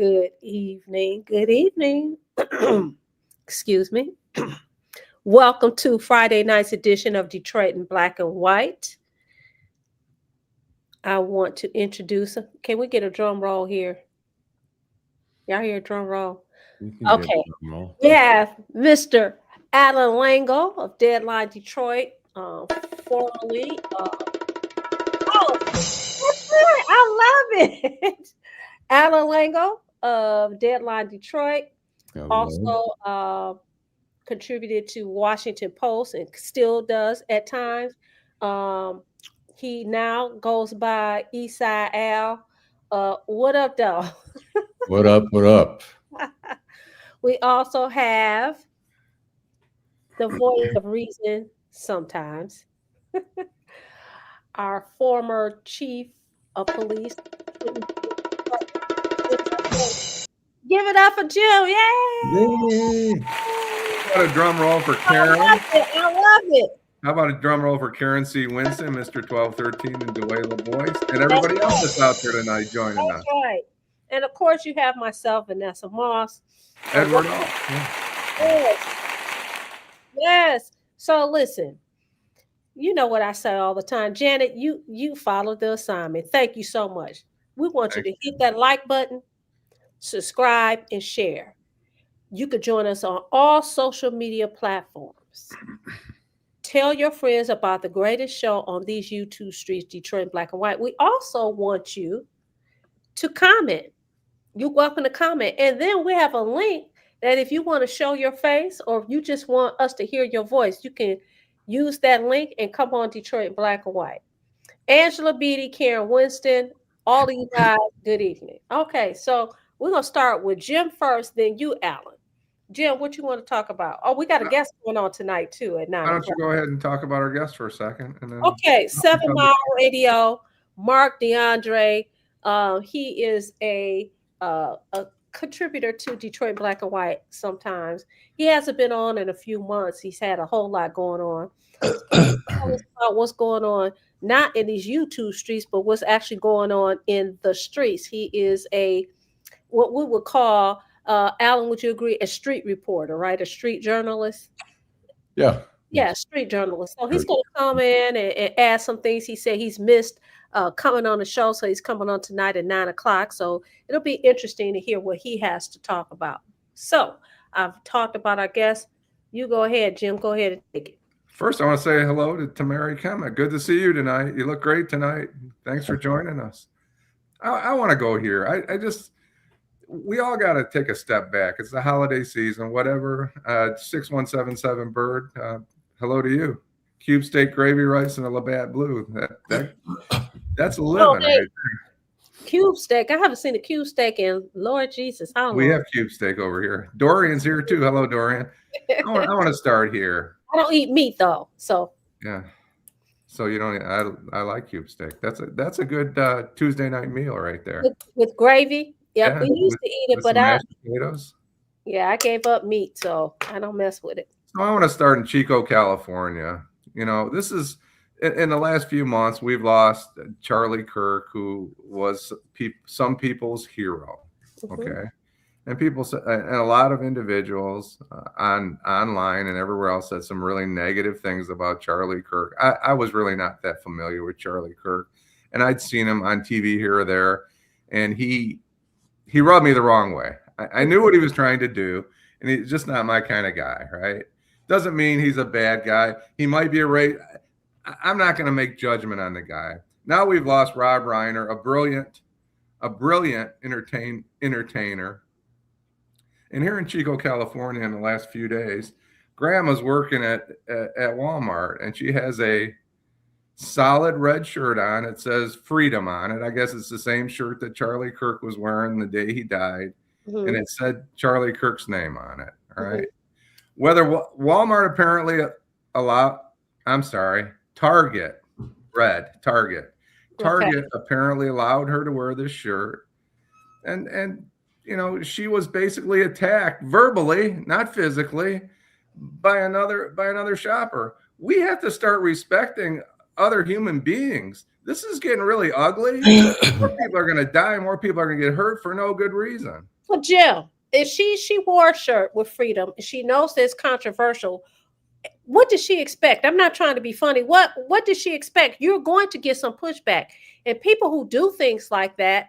Good evening. Good evening. Excuse me. Welcome to Friday night's edition of Detroit in Black and White. I want to introduce. Can we get a drum roll here? Y'all hear a drum roll? We can get Okay. drum roll. We have Mr. Allan Lengel of Deadline Detroit, formerly. Oh, that's right. I love it. Allan Lengel of Deadline Detroit. Hello. Also contributed to Washington Post and still does at times. Um, he now goes by Eastside Al. What up, though? What up? What up? We also have the voice of reason sometimes, our former chief of police. Give it up for Jim. Yay! Yay. How about a drum roll for Karen? I love it. How about a drum roll for Karen C. Winston, Mr. 1213, and Dwayla Boyce, and everybody else that's out there tonight joining us. That's right. And of course, you have myself, Vanessa Moss. Edward. Yes. Yes. So listen, you know what I say all the time. Janet, you followed the assignment. Thank you so much. We want you to hit that like button, subscribe, and share. You could join us on all social media platforms. Tell your friends about the greatest show on these YouTube streets, Detroit in Black and White. We also want you to comment. You're welcome to comment. And then we have a link that if you want to show your face or if you just want us to hear your voice, you can use that link and come on Detroit in Black and White. Angela Beatty, Karen Winston, all of you guys, good evening. Okay, so we're going to start with Jim first, then you, Allan. Jim, what you want to talk about? Oh, we got a guest going on tonight, too, at 9 Why don't you go ahead and talk about our guest for a second? And then okay, 7 Mile Radio, Mark DeAndre. He is a contributor to Detroit Black and White sometimes. He hasn't been on in a few months. He's had a whole lot going on. Tell us about what's going on, not in these YouTube streets, but what's actually going on in the streets. He is what we would call, Allan, would you agree, a street reporter, right? A street journalist? Yeah. Yeah, street journalist. So he's going to come in and add some things. He said he's missed coming on the show, so he's coming on tonight at 9 o'clock. So it'll be interesting to hear what he has to talk about. So I've talked about our guest. You go ahead, Jim. Go ahead and take it. First, I want to say hello to Tamari Kemet. Good to see you tonight. You look great tonight. Thanks for joining us. I want to go here. We all got to take a step back. It's the holiday season, whatever. 6177 Bird, hello to you. Cube steak, gravy rice, and a Labatt Blue. That's a living. Right? Cube steak. I haven't seen a cube steak in Lord Jesus. How long? We have cube steak over here. Dorian's here too. Hello, Dorian. I want to start here. I don't eat meat though, so yeah. So you don't. I like cube steak. That's a good Tuesday night meal right there. With gravy. Yep, we used to eat it, but potatoes. Yeah, I gave up meat, so I don't mess with it. So I want to start in Chico, California. You know, this is in the last few months we've lost Charlie Kirk, who was some people's hero. Okay. And people and a lot of individuals online and everywhere else said some really negative things about Charlie Kirk. I was really not that familiar with Charlie Kirk, and I'd seen him on TV here or there, and he rubbed me the wrong way. I knew what he was trying to do, and he's just not my kind of guy, right? Doesn't mean he's a bad guy. He might be I'm not going to make judgment on the guy. Now we've lost Rob Reiner, a brilliant entertainer. And here in Chico, California, in the last few days, Grandma's working at Walmart, and she has a solid red shirt on. It says freedom on it. I guess it's the same shirt that Charlie Kirk was wearing the day he died. And it said Charlie Kirk's name on it. All right. Whether Walmart apparently Target apparently allowed her to wear this shirt. And you know, she was basically attacked verbally, not physically, by another shopper. We have to start respecting other human beings. this is getting really ugly. More people are going to die. More people are going to get hurt for no good reason. Well, Jill, if she wore a shirt with freedom, and she knows it's controversial, what does she expect? I'm not trying to be funny. What does she expect? You're going to get some pushback. And people who do things like that,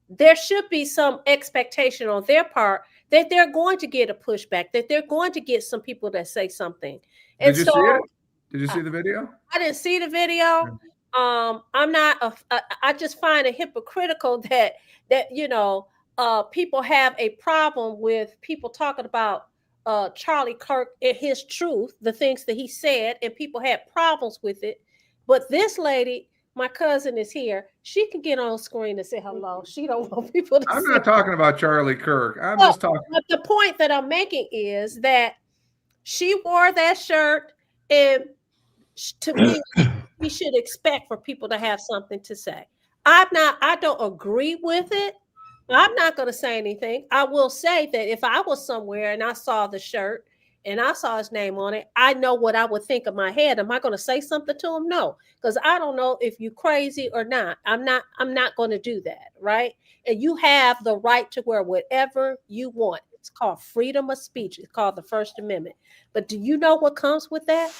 there should be some expectation on their part that they're going to get a pushback, that they're going to get some people that say something. And Did you see it? Did you see the video? I didn't see the video. I'm not. I just find it hypocritical that people have a problem with people talking about Charlie Kirk and his truth, the things that he said, and people had problems with it. But this lady, my cousin is here. She can get on screen and say hello. She don't want people to. I'm not talking about Charlie Kirk. I'm just talking. But the point that I'm making is that she wore that shirt, and to me, we should expect for people to have something to say. I don't agree with it. I'm not going to say anything. I will say that if I was somewhere and I saw the shirt and I saw his name on it, I know what I would think in my head. Am I going to say something to him? No, because I don't know if you're crazy or not. I'm not going to do that, right? And you have the right to wear whatever you want. It's called freedom of speech. It's called the First Amendment. But do you know what comes with that?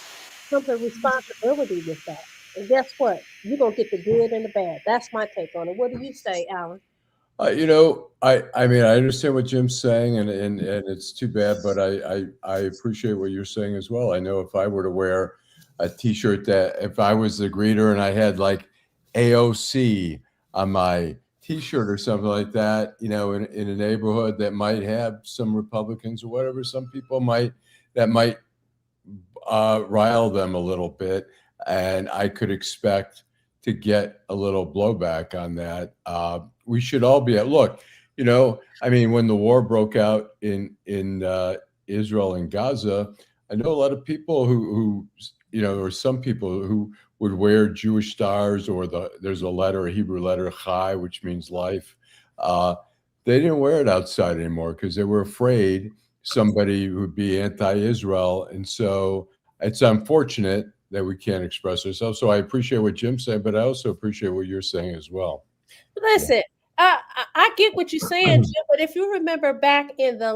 Comes a responsibility with that. And guess what? You're going to get the good and the bad. That's my take on it. What do you say, Allan? I mean, I understand what Jim's saying, and it's too bad, but I appreciate what you're saying as well. I know if I were to wear a T-shirt, that if I was the greeter and I had like AOC on my T-shirt or something like that, in a neighborhood that might have some Republicans or whatever, some people might rile them a little bit, and I could expect to get a little blowback on that. We should all be look, I mean, when the war broke out in Israel and Gaza, I know a lot of people who or some people who would wear Jewish stars, or there's a Hebrew letter, Chai, which means life. They didn't wear it outside anymore because they were afraid somebody would be anti-Israel. And so it's unfortunate that we can't express ourselves. So I appreciate what Jim's saying, but I also appreciate what you're saying as well. Listen, I get what you're saying, Jim, but if you remember back in the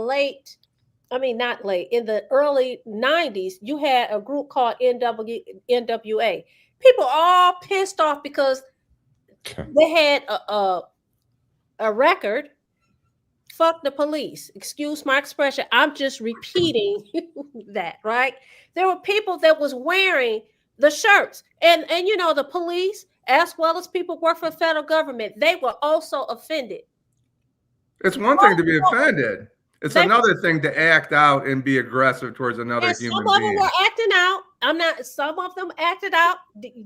in the early 90s, you had a group called NWA. People all pissed off because they had a record, fuck the police. Excuse my expression. I'm just repeating that, right? There were people that was wearing the shirts, and the police, as well as people who work for the federal government, they were also offended. It's one thing to be offended. It's another thing to act out and be aggressive towards another human being. Some of them were acting out. Some of them acted out.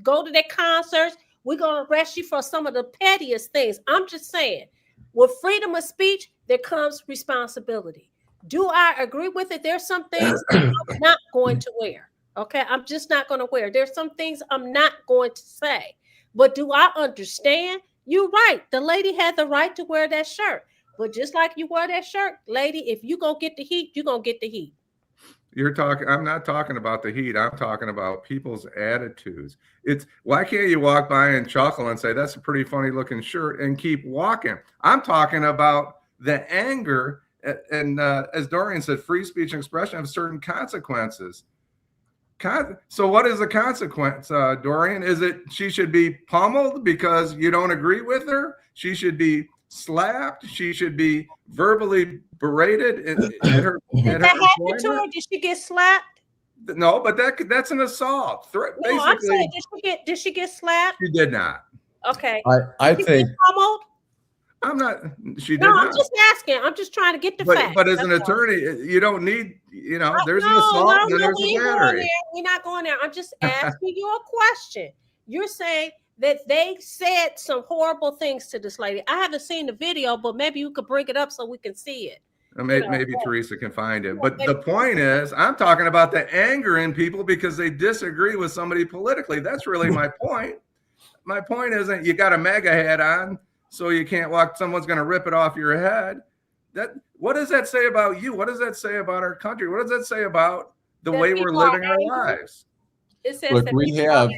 Go to their concerts. We're going to arrest you for some of the pettiest things. I'm just saying, with freedom of speech, there comes responsibility. Do I agree with it? There's some things I'm not going to wear. Okay, I'm just not going to wear. There's some things I'm not going to say. But do I understand? You're right. The lady had the right to wear that shirt. But just like you wear that shirt, lady, if you're going to get the heat, you're going to get the heat. I'm not talking about the heat. I'm talking about people's attitudes. Why can't you walk by and chuckle and say, that's a pretty funny looking shirt, and keep walking? I'm talking about the anger. And as Dorian said, free speech and expression have certain consequences. So what is the consequence, Dorian? Is it she should be pummeled because you don't agree with her? She should be slapped? She should be verbally berated at her Did that happen to her? Did she get slapped? No, but that's an assault. No, I'm saying, did she get slapped? She did not. Okay. I think pummeled? I'm not. She did not. I'm just asking. I'm just trying to get the facts. But as an attorney, you don't need. There's an assault and then there's a battery. We're not going there. I'm just asking you a question. You're saying that they said some horrible things to this lady. I haven't seen the video, but maybe you could bring it up so we can see it. Maybe Teresa can find it. But the point is, I'm talking about the anger in people because they disagree with somebody politically. That's really my point. My point isn't you got a MAGA hat on, so you can't walk. Someone's going to rip it off your head. What does that say about you? What does that say about our country? What does that say about the way we're living our lives? It says Look, that we people have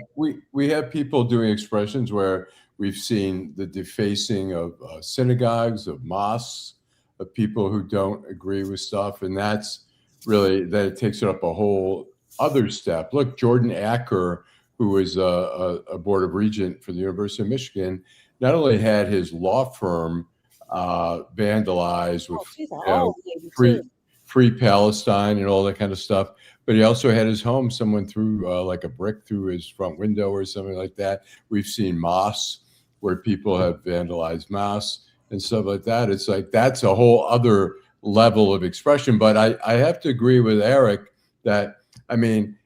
we have people doing expressions where we've seen the defacing of synagogues, of mosques, of people who don't agree with stuff, and that's really that it takes it up a whole other step. Look, Jordan Acker, who was a board of regent for the University of Michigan, not only had his law firm vandalized with oh, she's an you know, old lady free too. free Palestine and all that kind of stuff. But he also had his home. Someone threw like a brick through his front window or something like that. We've seen mosques where people have vandalized mosques and stuff like that. It's like that's a whole other level of expression. But I have to agree with Eric that, I mean,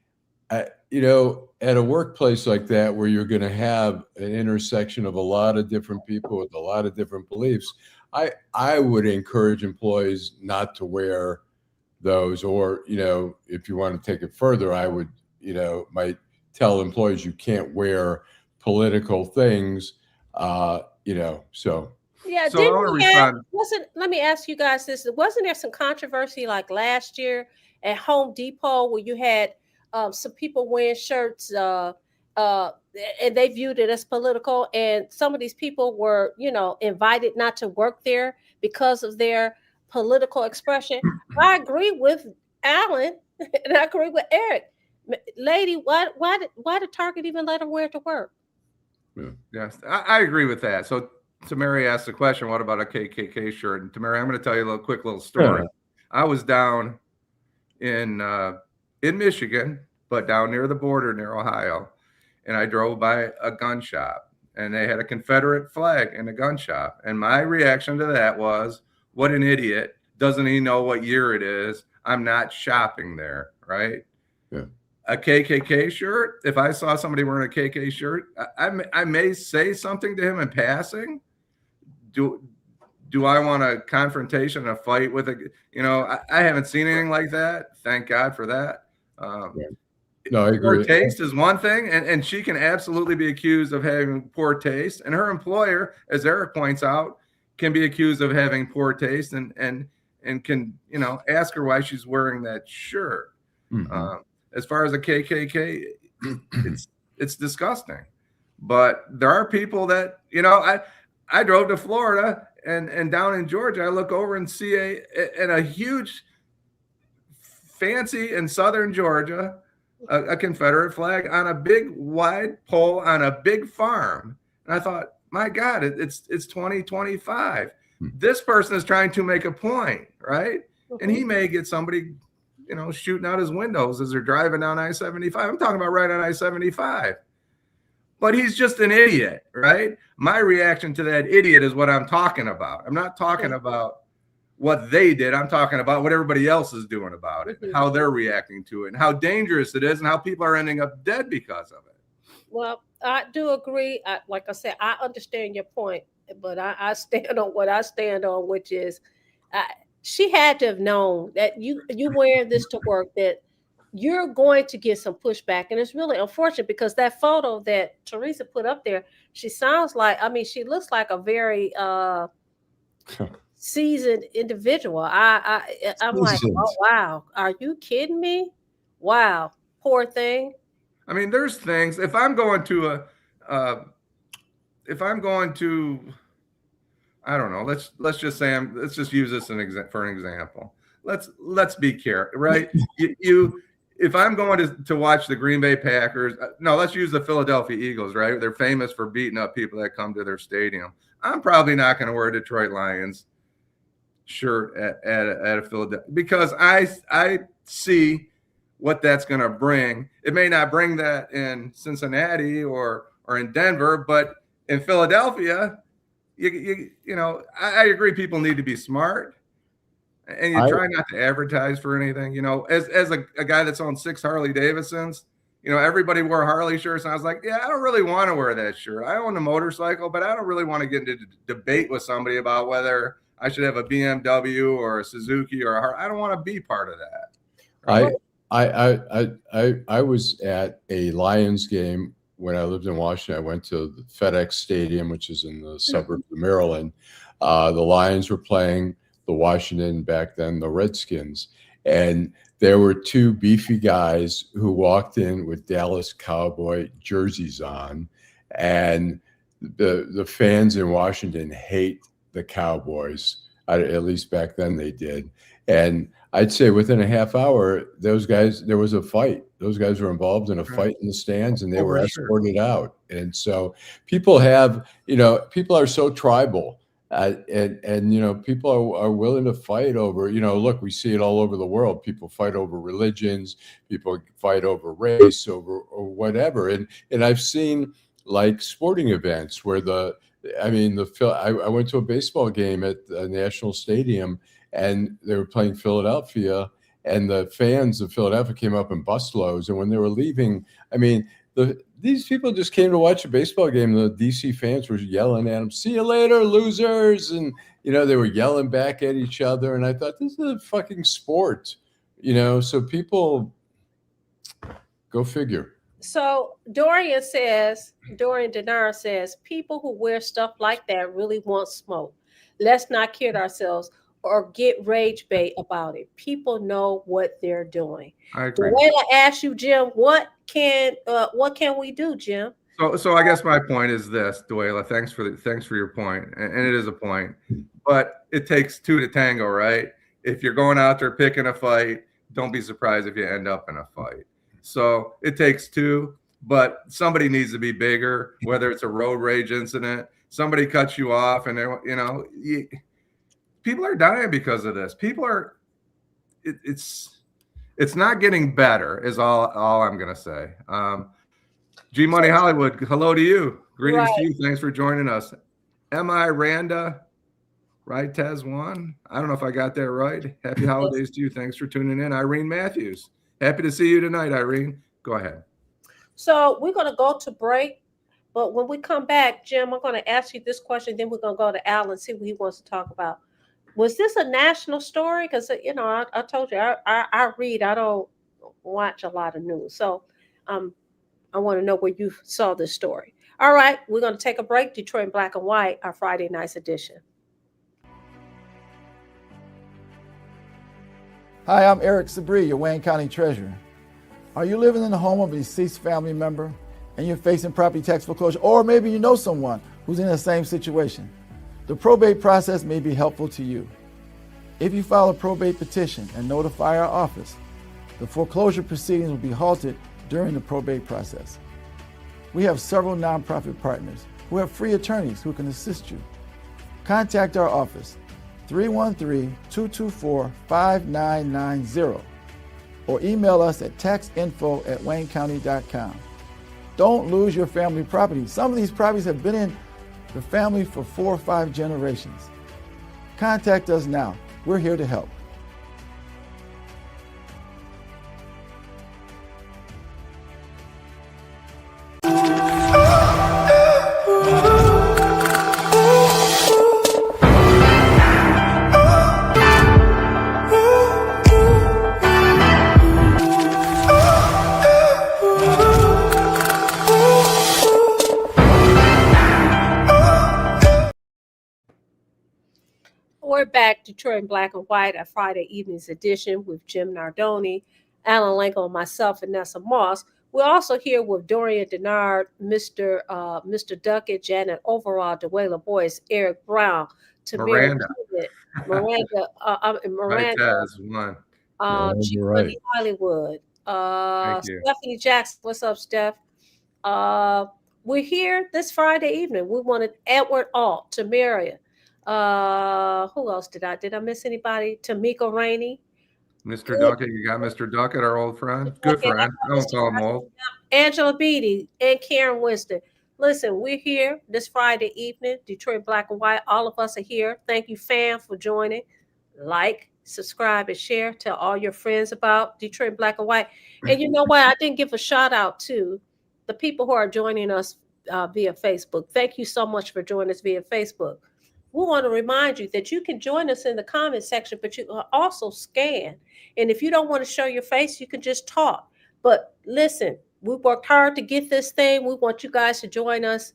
you know, at a workplace like that where you're going to have an intersection of a lot of different people with a lot of different beliefs, I would encourage employees not to wear those, or, you know, if you want to take it further, I would, you know, might tell employees you can't wear political things, you know, so. Yeah, So I didn't want to we have respond. wasn't let me ask you guys this. Wasn't there some controversy like last year at Home Depot where you had some people wearing shirts uh and they viewed it as political, and some of these people were, you know, invited not to work there because of their political expression. I agree with Allan and I agree with Eric. Lady, why did Target even let her wear it to work? Yes, I agree with that. So Tamari asked the question, what about a KKK shirt? And Tamari, I'm going to tell you a quick little story. Yeah. I was down in Michigan, but down near the border near Ohio, and I drove by a gun shop, and they had a Confederate flag in the gun shop. And my reaction to that was, what an idiot. Doesn't he know what year it is? I'm not shopping there, right? Yeah. A KKK shirt, if I saw somebody wearing a KK shirt, I may say something to him in passing. Do I want a confrontation, a fight with a, you know, I haven't seen anything like that. Thank God for that. No, I agree. Poor taste is one thing, and she can absolutely be accused of having poor taste. And her employer, as Eric points out, can be accused of having poor taste and can, you know, ask her why she's wearing that shirt. Mhm. As far as a KKK, it's disgusting. But there are people that, you know, I drove to Florida and down in Georgia, I look over and see a huge fancy in southern Georgia, a Confederate flag on a big wide pole on a big farm. And I thought, my God, it's 2025. This person is trying to make a point, right? And he may get somebody, you know, shooting out his windows as they're driving down I-75. I'm talking about right on I-75. But he's just an idiot, right? My reaction to that idiot is what I'm talking about. I'm not talking about what they did. I'm talking about what everybody else is doing about it, how they're reacting to it, and how dangerous it is, and how people are ending up dead because of it. Well, I do agree. Like I said, I understand your point, but I stand on what I stand on, which is she had to have known that you wearing this to work, that you're going to get some pushback. And it's really unfortunate because that photo that Teresa put up there, she sounds like, I mean, she looks like a very seasoned individual. I'm like, oh wow, are you kidding me? Wow, poor thing. I mean, there's things. If I'm going to I don't know. Let's just say let's just use this for an example. Let's be careful, right? If I'm going to watch the Green Bay Packers, no, let's use the Philadelphia Eagles, right? They're famous for beating up people that come to their stadium. I'm probably not going to wear a Detroit Lions shirt at a Philadelphia because I see what that's going to bring. It may not bring that in Cincinnati or in Denver, but in Philadelphia, you know, I agree. People need to be smart, and you try not to advertise for anything. You know, as a guy that's owned 6 Harley Davidsons, you know, everybody wore Harley shirts, and I was like, yeah, I don't really want to wear that shirt. I own a motorcycle, but I don't really want to get into debate with somebody about whether I should have a BMW or a Suzuki or a Harley. I don't want to be part of that. Right? I was at a Lions game when I lived in Washington. I went to the FedEx Stadium, which is in the suburbs of Maryland. The Lions were playing the Washington, back then the Redskins, and there were two beefy guys who walked in with Dallas Cowboy jerseys on, and the fans in Washington hate the Cowboys. At least back then they did. And I'd say within a half hour, those guys, there was a fight. Those guys were involved in a fight in the stands, and they were escorted out. And so people have, people are so tribal. And people are willing to fight over, look, we see it all over the world. People fight over religions, people fight over race, or whatever. And I've seen like sporting events where I went to a baseball game at the National Stadium, and they were playing Philadelphia, and the fans of Philadelphia came up in busloads. And when they were leaving, these people just came to watch a baseball game. The DC fans were yelling at them, "See you later, losers!" And they were yelling back at each other. And I thought, this is a fucking sport, So people, go figure. So Dorian Denard says, people who wear stuff like that really want smoke. Let's not kid ourselves or get rage bait about it. People know what they're doing. I agree. Duela asked you, Jim, what can we do, Jim? So I guess my point is this, Duela. Thanks for your point, and it is a point, but it takes two to tango, right? If you're going out there picking a fight, don't be surprised if you end up in a fight. So it takes two, but somebody needs to be bigger. Whether it's a road rage incident, somebody cuts you off, and people are dying because of this. It's not getting better, is all I'm gonna say. G Money Hollywood, hello to you. Greetings to you. Thanks for joining us. M.I. Randa, right? Tez one. I don't know if I got that right. Happy holidays to you. Thanks for tuning in. Irene Matthews. Happy to see you tonight, Irene. Go ahead. So we're going to go to break, but when we come back, Jim, I'm going to ask you this question. Then we're going to go to Allan, see what he wants to talk about. Was this a national story? Because, I told you, I read, I don't watch a lot of news. So I want to know where you saw this story. All right, we're going to take a break. Detroit in Black and White, our Friday night's edition. Hi, I'm Eric Sabri, your Wayne County Treasurer. Are you living in the home of a deceased family member and you're facing property tax foreclosure, or maybe you know someone who's in the same situation? The probate process may be helpful to you. If you file a probate petition and notify our office, the foreclosure proceedings will be halted during the probate process. We have several nonprofit partners who have free attorneys who can assist you. Contact our office, 313-224-5990, or email us at taxinfo@waynecounty.com. Don't lose your family property. Some of these properties have been in the family for 4 or 5 generations. Contact us now. We're here to help. We're back, Detroit in Black and White, a Friday evening's edition with Jim Nardone, Allan Lengel, and myself, Vanessa Moss. We're also here with Dorian Denard, Mr. Duckett, Janet Overall, Duela Boyce, Eric Brown, Miranda. Miranda, G Money Hollywood, Stephanie Jackson. What's up, Steph? We're here this Friday evening. We wanted Edward Alt, Tamaria. Who else did I miss anybody? Tamika Rainey. Mr. Duckett, you got Mr. Duckett, our old friend. Good friend. Don't call him old. Angela Beatty and Karen Winston. Listen, we're here this Friday evening, Detroit Black and White. All of us are here. Thank you, fam, for joining. Like, subscribe, and share. Tell all your friends about Detroit Black and White. And you know what? I didn't give a shout out to the people who are joining us via Facebook. Thank you so much for joining us via Facebook. We want to remind you that you can join us in the comment section, but you can also scan. And if you don't want to show your face, you can just talk. But listen, we worked hard to get this thing. We want you guys to join us,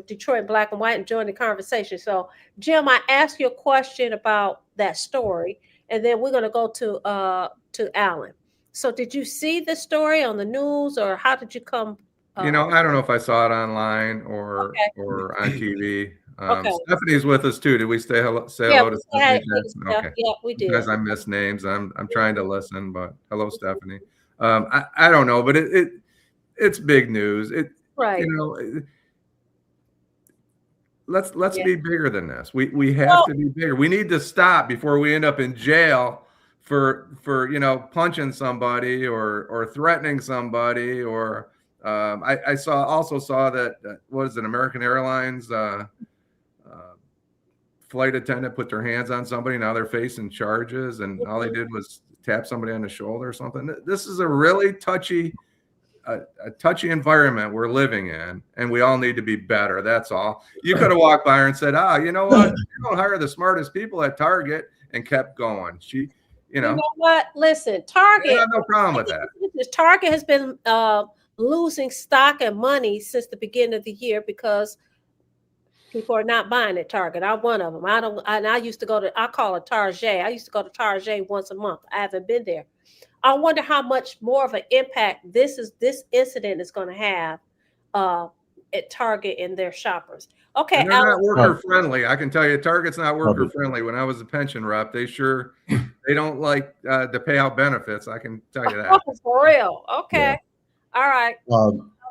Detroit Black and White, and join the conversation. So, Jim, I asked you a question about that story, and then we're going to go to to Allan. So did you see the story on the news, or how did you come? I don't know if I saw it online or Okay. on TV. Okay. Stephanie's with us too. Did we say hello to Stephanie Jackson? Okay. Yeah, we did. Because I miss names. I'm trying to listen, but hello, Stephanie. I don't know, but it's big news. Right. Let's be bigger than this. We have to be bigger. We need to stop before we end up in jail for punching somebody or threatening somebody. Or I also saw that what is it, American Airlines flight attendant put their hands on somebody. Now they're facing charges, and all they did was tap somebody on the shoulder or something. This is a really touchy environment we're living in, and we all need to be better. That's all. You could have walked by her and said, you know what? You don't hire the smartest people at Target, and kept going. You know what? Listen, Target. I have no problem with that. Target has been losing stock and money since the beginning of the year because people are not buying at Target. I'm one of them. I used to go to, I call it Target. I used to go to Target once a month. I haven't been there. I wonder how much more of an impact this incident is going to have at Target and their shoppers. Okay, and they're not worker friendly. I can tell you, Target's not worker friendly. When I was a pension rep, they don't like to pay out benefits. I can tell you that. For real. Okay. Yeah. All right.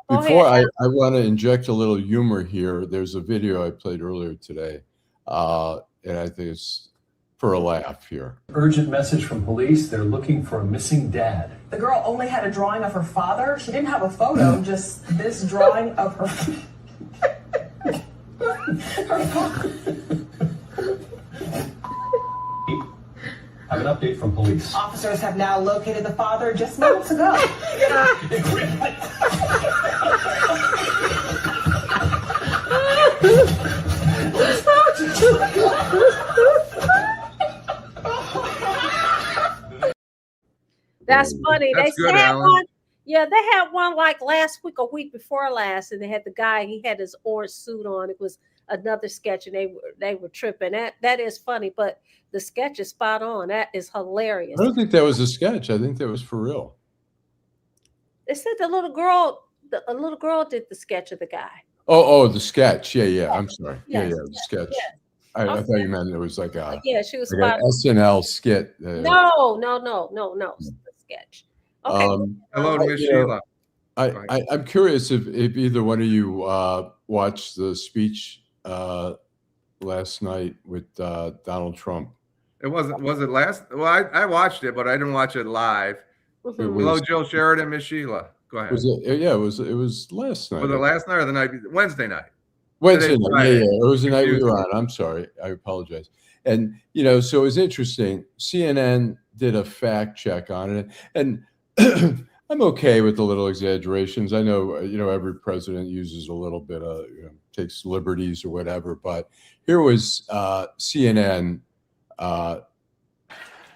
Before I want to inject a little humor here. There's a video I played earlier today, and I think it's for a laugh here. Urgent message from police. They're looking for a missing dad. The girl only had a drawing of her father. She didn't have a photo, just this drawing of her father. Have an update from police. Officers have now located the father just moments ago. That's funny. That's they good, had Allan. one. Yeah, they had one like last week or week before last, and they had the guy. He had his orange suit on. It was another sketch, and they were tripping. That is funny, but the sketch is spot on. That is hilarious. I don't think that was a sketch. I think that was for real. They said a little girl did the sketch of the guy. Oh, the sketch. Yeah. I'm sorry. Yes. The sketch. Yes. I thought you meant it was like a she was like an SNL skit. No, the sketch. Okay. Hello to Miss Sheila. I'm curious if either one of you watched the speech last night with Donald Trump. Was it last? Well, I watched it, but I didn't watch it live. Hello, Jill Sheridan, Miss Sheila. Go ahead. Was it? Yeah, it was last night. Was it last night or the night? Wednesday night. Wednesday night. Yeah. It was the night we were on. I'm sorry. I apologize. And so it was interesting. CNN did a fact check on it, and I'm okay with the little exaggerations. I know, every president uses a little bit of, takes liberties or whatever, but here was CNN.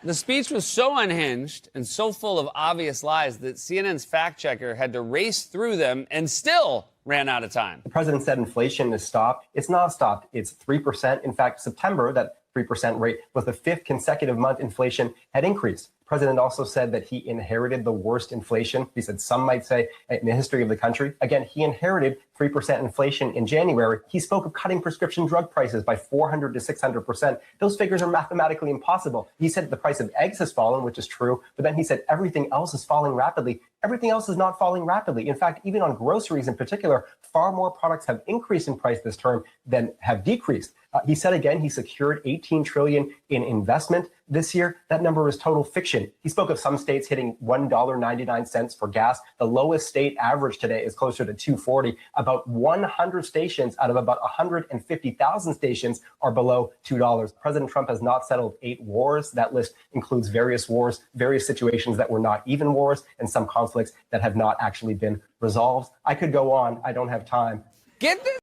The speech was so unhinged and so full of obvious lies that CNN's fact checker had to race through them and still ran out of time. The president said inflation is stopped. It's not stopped. It's 3%. In fact, September, that 3% rate was the fifth consecutive month inflation had increased. The president also said that he inherited the worst inflation. He said some might say in the history of the country. Again, he inherited 3% inflation in January. He spoke of cutting prescription drug prices by 400 to 600%. Those figures are mathematically impossible. He said the price of eggs has fallen, which is true, but then he said everything else is falling rapidly. Everything else is not falling rapidly. In fact, even on groceries in particular, far more products have increased in price this term than have decreased. He said again, he secured $18 trillion in investment this year. That number is total fiction. He spoke of some states hitting $1.99 for gas. The lowest state average today is closer to $2.40. About 100 stations out of about 150,000 stations are below $2. President Trump has not settled 8 wars. That list includes various wars, various situations that were not even wars, and some conflicts that have not actually been resolved. I could go on. I don't have time. Get this.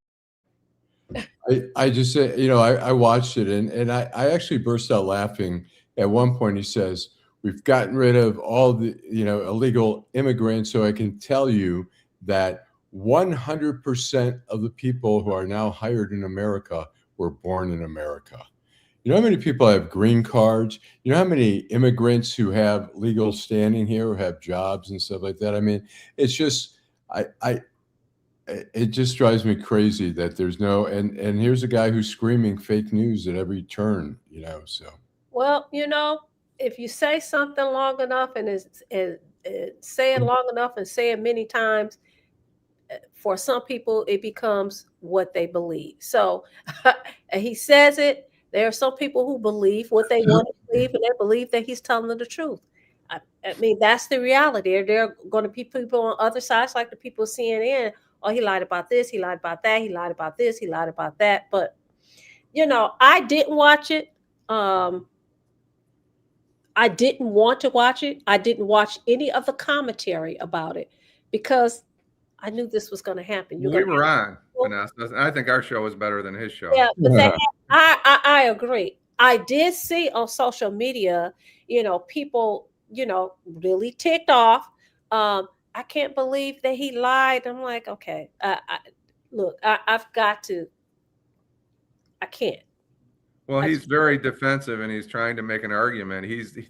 I just say, I watched it and I actually burst out laughing. At one point he says, we've gotten rid of all the, illegal immigrants. So I can tell you that 100% of the people who are now hired in America were born in America. You know how many people have green cards? You know how many immigrants who have legal standing here, who have jobs and stuff like that? I mean, it's just, it just drives me crazy that there's no, and here's a guy who's screaming fake news at every turn, so. Well, if you say something long enough and say it long enough and say it many times, for some people, it becomes what they believe. So he says it. There are some people who believe what they want to believe, and they believe that he's telling them the truth. I mean, that's the reality. There are going to be people on other sides, like the people CNN. Oh, he lied about this. He lied about that. He lied about this. He lied about that. But, I didn't watch it. I didn't want to watch it. I didn't watch any of the commentary about it because I knew this was going to happen. We were on, Vanessa. I think our show was better than his show. Yeah, but I agree. I did see on social media, people, really ticked off. I can't believe that he lied. I'm like, okay, look, I've got to. I can't. Well, he's very defensive, and he's trying to make an argument.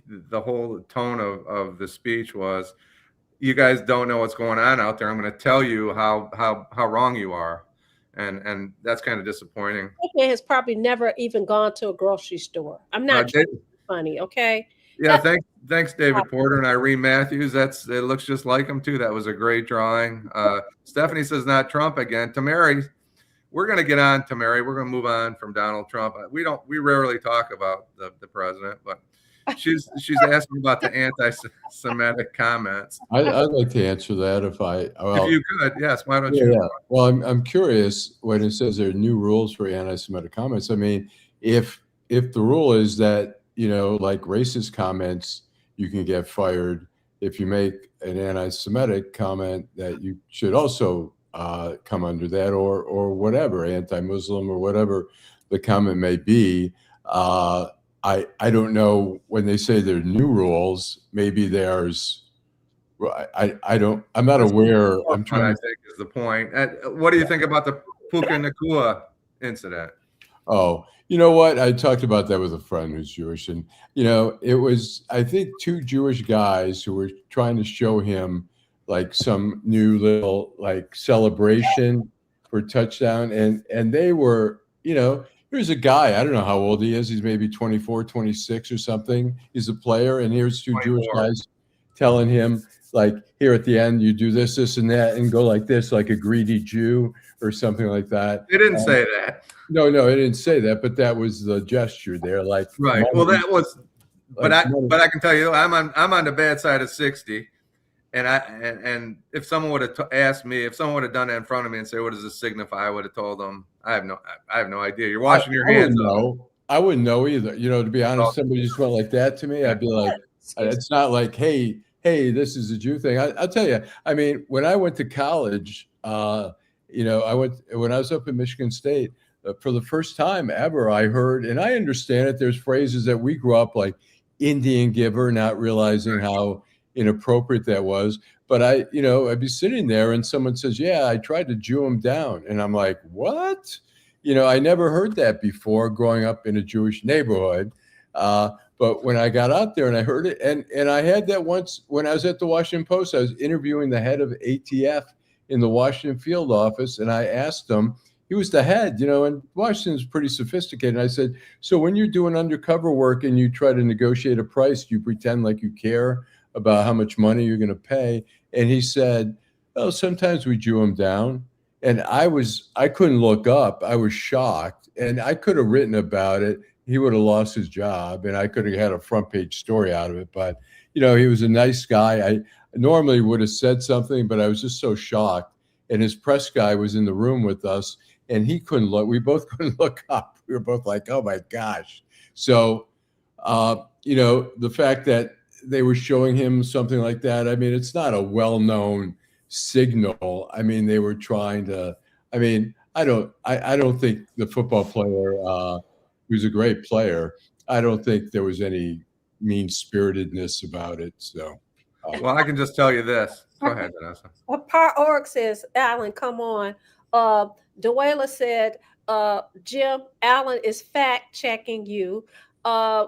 The whole tone of the speech was, you guys don't know what's going on out there. I'm going to tell you how wrong you are, and that's kind of disappointing. That man has probably never even gone to a grocery store. I'm not trying to be funny, okay? Yeah, thanks, David Porter and Irene Matthews. It looks just like him too. That was a great drawing. Stephanie says not Trump again. Tamari, we're going to get on Tamari. We're going to move on from Donald Trump. We rarely talk about the president, but she's asking about the anti-Semitic comments. I'd like to answer that if you could, yes. Why don't you? Yeah. Well, I'm curious when it says there are new rules for anti-Semitic comments. I mean, if the rule is that like racist comments, you can get fired. If you make an anti-Semitic comment, that you should also come under that, or whatever, anti-Muslim or whatever the comment may be. I don't know when they say there are new rules. Maybe there's. I'm not aware. I'm trying. I think is the point. What do you think about the Puka Nakua incident? Oh, you know what? I talked about that with a friend who's Jewish, and it was, I think, two Jewish guys who were trying to show him like some new little like celebration for touchdown, and they were, here's a guy, I don't know how old he is. He's maybe 24, 26 or something. He's a player, and here's two 24. Jewish guys telling him, like, here at the end, you do this, this, and that, and go like this, like a greedy Jew or something like that. They didn't say that. No, it didn't say that, but that was the gesture there. Like, right. Well, that was, but I can tell you, I'm on the bad side of 60, and if someone would have asked me, if someone would have done that in front of me and say, "What does this signify?" I would have told them, I have no idea. You're washing your hands. I wouldn't know either. To be honest, somebody just went like that to me, I'd be like, it's not like, hey, this is a Jew thing. I'll tell you. I mean, when I went to college, when I was up in Michigan State. For the first time ever, I heard, and I understand it, there's phrases that we grew up like Indian giver, not realizing how inappropriate that was. But I'd be sitting there and someone says, yeah, I tried to Jew him down. And I'm like, what? I never heard that before growing up in a Jewish neighborhood. But when I got out there and I heard it, and I had that once when I was at the Washington Post, I was interviewing the head of ATF in the Washington field office. And I asked him, he was the head, and Washington's pretty sophisticated. And I said, so when you're doing undercover work and you try to negotiate a price, you pretend like you care about how much money you're going to pay. And he said, oh, sometimes we Jew him down. And I couldn't look up. I was shocked. And I could have written about it. He would have lost his job and I could have had a front page story out of it. But, he was a nice guy. I normally would have said something, but I was just so shocked. And his press guy was in the room with us. And he couldn't look. We both couldn't look up. We were both like, "Oh my gosh!" So, the fact that they were showing him something like that. I mean, it's not a well-known signal. I mean, they were trying to. I mean, I don't think the football player, who's a great player, I don't think there was any mean-spiritedness about it. So, well, I can just tell you this. Go ahead, Vanessa. Par Org says, Allan, come on. Duela said, Jim, Allan is fact checking you. Uh,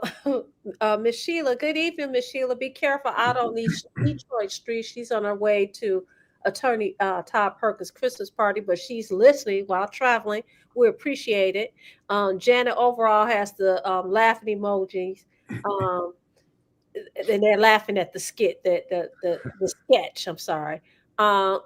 Miss Sheila, good evening, Miss Sheila. Be careful out on these Detroit streets. She's on her way to Attorney Todd Perkins' Christmas party, but she's listening while traveling. We appreciate it. Janet overall has the laughing emojis. Um, and they're laughing at the skit, the sketch. I'm sorry. Uh,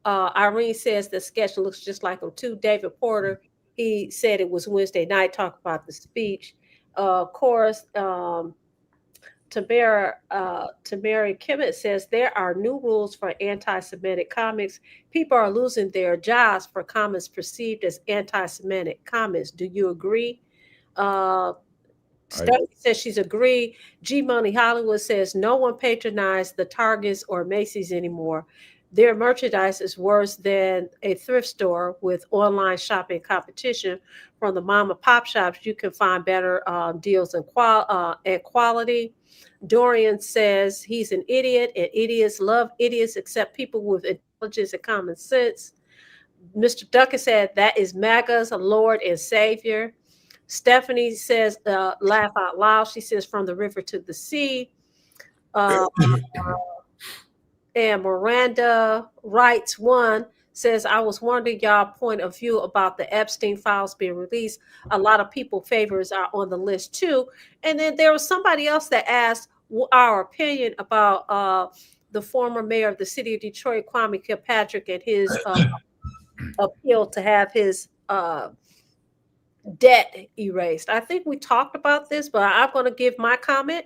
Irene says the sketch looks just like him too. David Porter, he said it was Wednesday night. Talk about the speech. Of course, Tamara Kimmett says there are new rules for anti-Semitic comics. People are losing their jobs for comments perceived as anti-Semitic comments. Do you agree? Stephanie says she's agreed. G Money Hollywood says no one patronized the Targets or Macy's anymore. Their merchandise is worse than a thrift store with online shopping competition. From the mom and pop shops, you can find better deals and quality. Dorian says he's an idiot, and idiots love idiots except people with intelligence and common sense. Mr. Duckett said that is MAGA's Lord and Savior. Stephanie says, laugh out loud. She says, from the river to the sea. And Miranda writes one, says, I was wondering y'all point of view about the Epstein files being released. A lot of people favors are on the list too. And then there was somebody else that asked our opinion about the former mayor of the city of Detroit, Kwame Kilpatrick, and his appeal to have his debt erased. I think we talked about this, but I'm going to give my comment.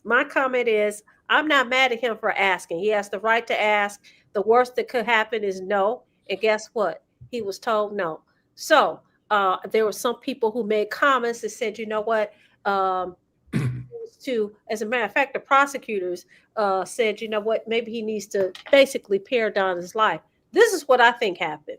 My comment is I'm not mad at him for asking. He has the right to ask. The worst that could happen is no. And guess what? He was told no. So there were some people who made comments that said, you know what? As a matter of fact, the prosecutors said, you know what? Maybe he needs to basically pare down his life. This is what I think happened.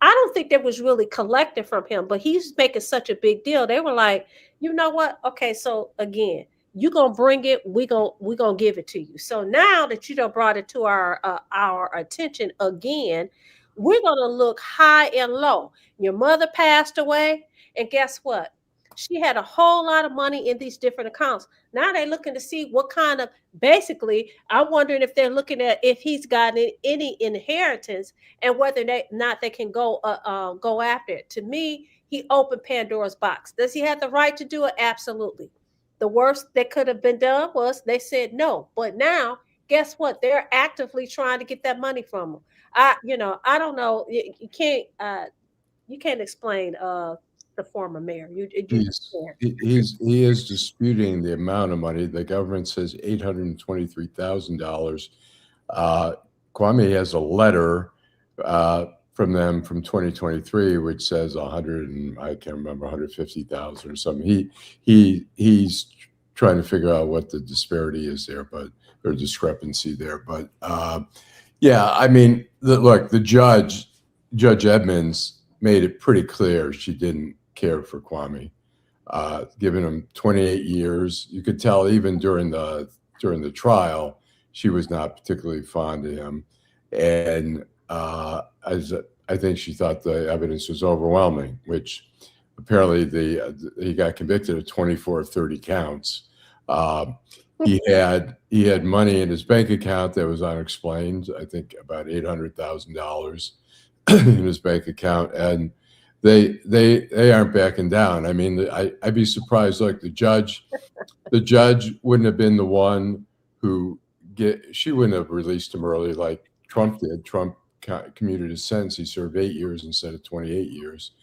I don't think that was really collected from him, but he's making such a big deal. They were like, you know what? Okay, so again, you're gonna bring it, we're gonna give it to you. So now that you done brought it to our attention again, we're gonna look high and low. Your mother passed away, and guess what? She had a whole lot of money in these different accounts. Now they're looking to see what kind of, basically, I'm wondering if they're looking at if he's gotten any inheritance and whether or not they can go after it. To me, he opened Pandora's box. Does he have the right to do it? Absolutely. The worst that could have been done was they said no. But now, guess what? They're actively trying to get that money from him. I don't know. You can't explain the former mayor. He is disputing the amount of money. The government says $823,000. Kwame has a letter from them from 2023, which says 100 and I can't remember 150,000 or something. He's trying to figure out what the disparity is there, or discrepancy there. But yeah, I mean, look, the Judge Edmonds made it pretty clear she didn't care for Kwame, giving him 28 years. You could tell even during the trial, she was not particularly fond of him, and as I think she thought the evidence was overwhelming, which apparently he got convicted of 24 of 30 counts. He had money in his bank account that was unexplained. I think about $800,000 in his bank account, and they aren't backing down. I mean, I'd be surprised. Like the judge wouldn't have been the one she wouldn't have released him early like Trump did. Trump commuted his sentence. He served 8 years instead of 28 years.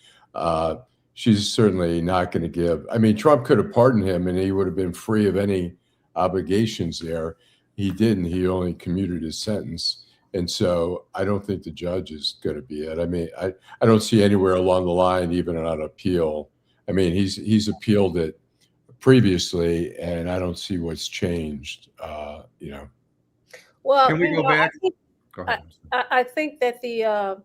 She's certainly not going to give. I mean, Trump could have pardoned him and he would have been free of any obligations there. He didn't. He only commuted his sentence. And so I don't think the judge is going to be it. I mean, I don't see anywhere along the line, even on appeal. I mean, he's appealed it previously, and I don't see what's changed. Well, can we go back? Go ahead. I think that the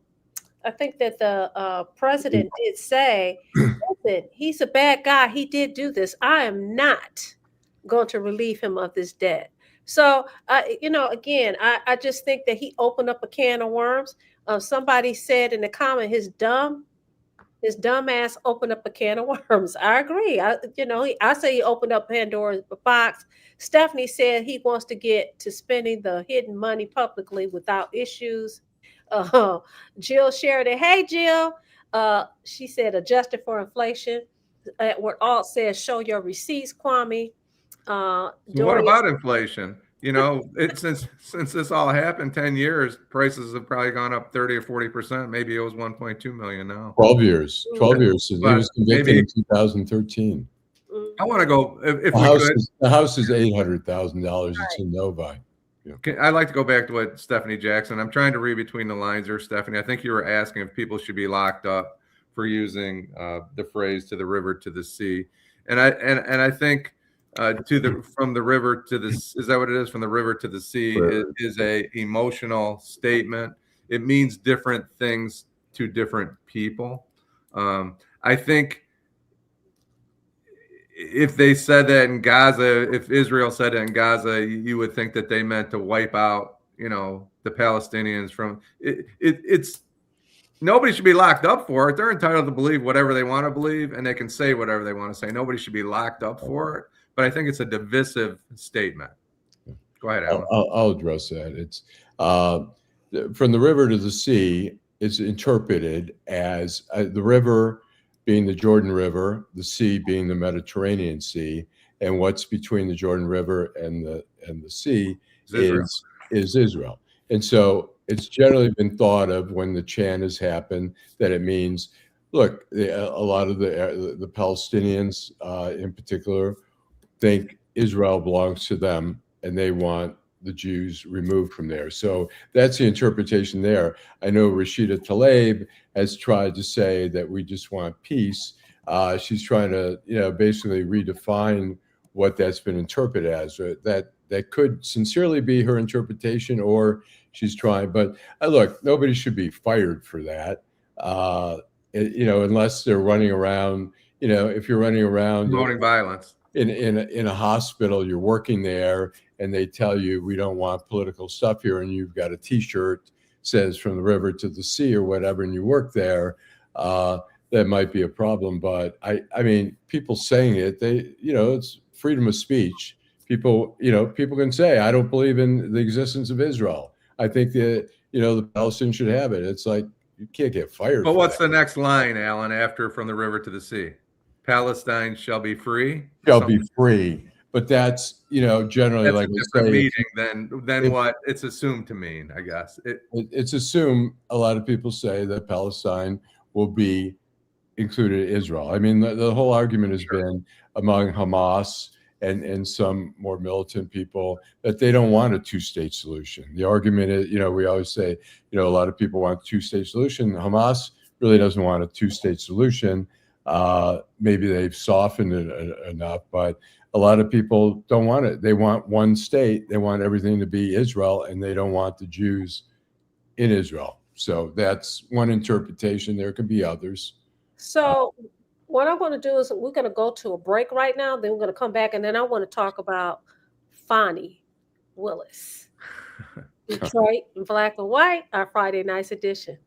president did say, listen, he's a bad guy. He did do this. I am not going to relieve him of this debt. So, again, I just think that he opened up a can of worms. Somebody said in the comment, his dumb His dumb ass opened up a can of worms. I agree. I say he opened up Pandora's box. Stephanie said he wants to get to spending the hidden money publicly without issues. Uh, Jill Sheridan. Hey, Jill. She said adjusted for inflation. Edward Alt says show your receipts, Kwame. So what Doria. about inflation? Since this all happened 10 years, prices have probably gone up 30 or 40%. Maybe it was 1.2 million now. 12 years. 12 years. He was convicted in 2013. I want to go if the house is $800,000. It's in Novi. Yeah. I'd like to go back to what Stephanie Jackson. I'm trying to read between the lines there, Stephanie. I think you were asking if people should be locked up for using the phrase "to the river to the sea," and I think from the river to the, is that what it is? From the river to the sea is a emotional statement. It means different things to different people. I think if they said that in Gaza, if Israel said it in Gaza, you would think that they meant to wipe out, the Palestinians from it. It's nobody should be locked up for it. They're entitled to believe whatever they want to believe, and they can say whatever they want to say. Nobody should be locked up for it. But I think it's a divisive statement. Go ahead, Allan. I'll address that. It's from the river to the sea is interpreted as the river being the Jordan River, the sea being the Mediterranean Sea, and what's between the Jordan River and the sea is Israel. And so it's generally been thought of when the chant has happened that it means, look, a lot of the Palestinians in particular think Israel belongs to them and they want the Jews removed from there. So that's the interpretation there. I know Rashida Tlaib has tried to say that we just want peace. She's trying to, basically redefine what that's been interpreted as. That could sincerely be her interpretation, or she's trying. But look, nobody should be fired for that. Unless they're running around. If you're running around promoting violence in a hospital, you're working there, and they tell you we don't want political stuff here, and you've got a T-shirt says from the river to the sea or whatever, and you work there, that might be a problem. But I mean, people saying it, it's freedom of speech. People can say, I don't believe in the existence of Israel. I think that, the Palestinians should have it. It's like, you can't get fired. But what's the next line, Allan, after from the river to the sea? Palestine shall be free. Shall be free. But that's, generally, that's like a different meaning than what it's assumed to mean, I guess. It's assumed, a lot of people say that Palestine will be included in Israel. I mean, the whole argument has been among Hamas and some more militant people that they don't want a two-state solution. The argument is, we always say, a lot of people want a two-state solution. Hamas really doesn't want a two-state solution. Maybe they've softened it enough, but a lot of people don't want it. They want one state. They want everything to be Israel, and they don't want the Jews in Israel. So that's one interpretation. There could be others. So what I'm going to do is we're going to go to a break right now. Then we're going to come back, and then I want to talk about Fonnie Willis. Detroit in black and white, our Friday night's edition.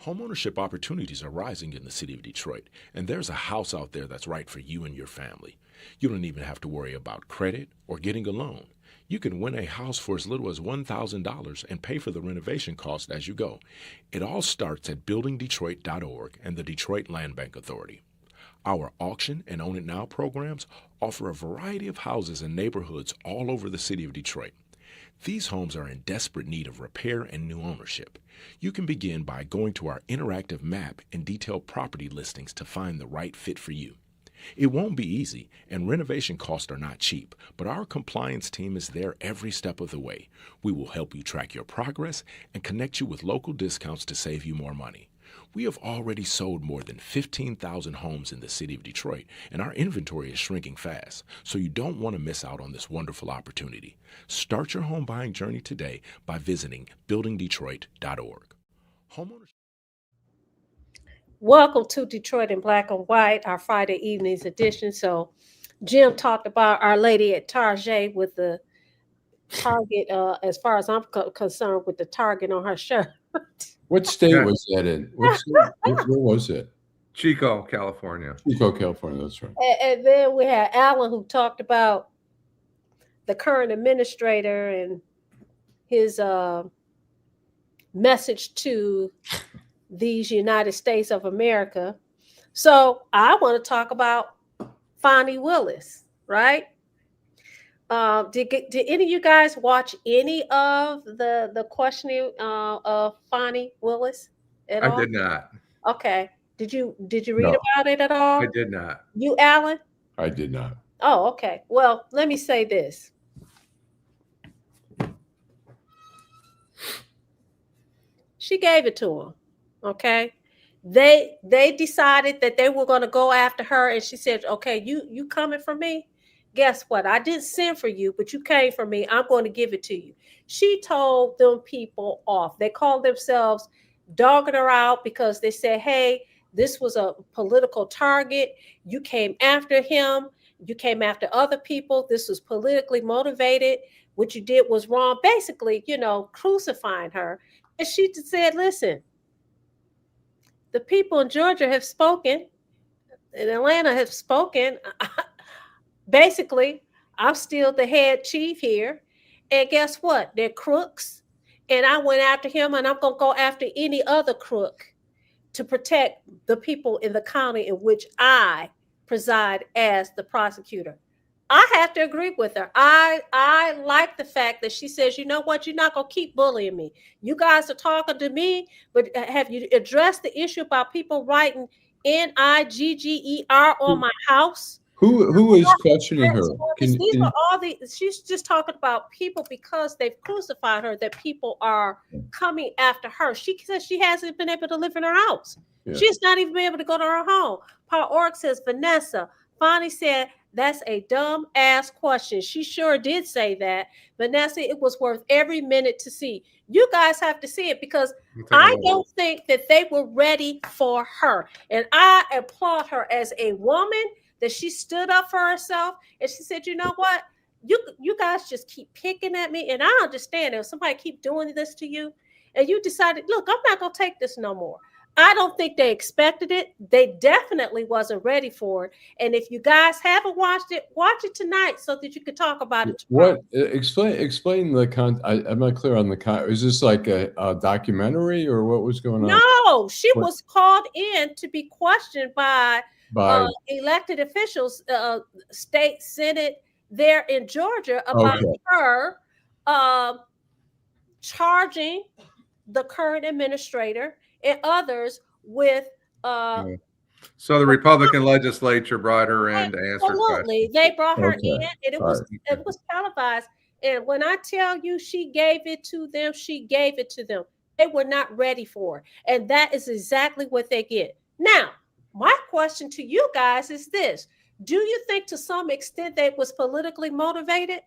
Homeownership opportunities are rising in the city of Detroit, and there's a house out there that's right for you and your family. You don't even have to worry about credit or getting a loan. You can win a house for as little as $1,000 and pay for the renovation cost as you go. It all starts at buildingdetroit.org and the Detroit Land Bank Authority. Our auction and Own It Now programs offer a variety of houses and neighborhoods all over the city of Detroit. These homes are in desperate need of repair and new ownership. You can begin by going to our interactive map and detailed property listings to find the right fit for you. It won't be easy, and renovation costs are not cheap, but our compliance team is there every step of the way. We will help you track your progress and connect you with local discounts to save you more money. We have already sold more than 15,000 homes in the city of Detroit, and our inventory is shrinking fast, so you don't want to miss out on this wonderful opportunity. Start your home buying journey today by visiting buildingdetroit.org. Homeowners. Welcome to Detroit in black and white, our Friday evenings edition. So Jim talked about Our Lady at Target with the target, as far as I'm concerned, with the target on her shirt. What state Yeah. was that in? What state? Where was it? Chico, California. Chico, California. That's right. And then we had Allan, who talked about the current administrator and his message to these United States of America. So I want to talk about Fani Willis, right? Did any of you guys watch any of the questioning of Fani Willis at all? I did not. Okay. Did you read No. about it at all? I did not. You, Allan? I did not. Oh, okay. Well, let me say this. She gave it to him. Okay. They decided that they were going to go after her, and she said, okay, you coming for me? Guess what? I didn't send for you, but you came for me. I'm going to give it to you. She told them people off. They called themselves dogging her out because they said, hey, this was a political target. You came after him. You came after other people. This was politically motivated. What you did was wrong. Basically, crucifying her. And she said, listen, the people in Georgia have spoken, in Atlanta have spoken. Basically, I'm still the head chief here. And guess what? They're crooks. And I went after him, and I'm going to go after any other crook to protect the people in the county in which I preside as the prosecutor. I have to agree with her. I like the fact that she says, you know what, you're not going to keep bullying me. You guys are talking to me, but have you addressed the issue about people writing NIGGER on my house? Who is questioning her? She's just talking about people because they've crucified her, that people are coming after her. She says she hasn't been able to live in her house. Yeah. She's not even been able to go to her home. Paul Ork says, Vanessa, Fani said, that's a dumb ass question. She sure did say that. Vanessa, it was worth every minute to see. You guys have to see it because I don't think that they were ready for her. And I applaud her as a woman that she stood up for herself. And she said, you know what? You guys just keep picking at me. And I understand if somebody keep doing this to you and you decided, look, I'm not going to take this no more. I don't think they expected it. They definitely wasn't ready for it. And if you guys haven't watched it, watch it tonight so that you can talk about it tomorrow. What? Explain the con. I'm not clear on the con. Is this like a documentary or what was going on? No, she was called in to be questioned by elected officials, state senate there in Georgia about her charging the current administrator and others with so the Republican legislature brought her in to answer questions. They brought her in, and it was televised. And when I tell you she gave it to them, she gave it to them. They were not ready for it. And that is exactly what they get. Now, my question to you guys is this. Do you think to some extent that was politically motivated?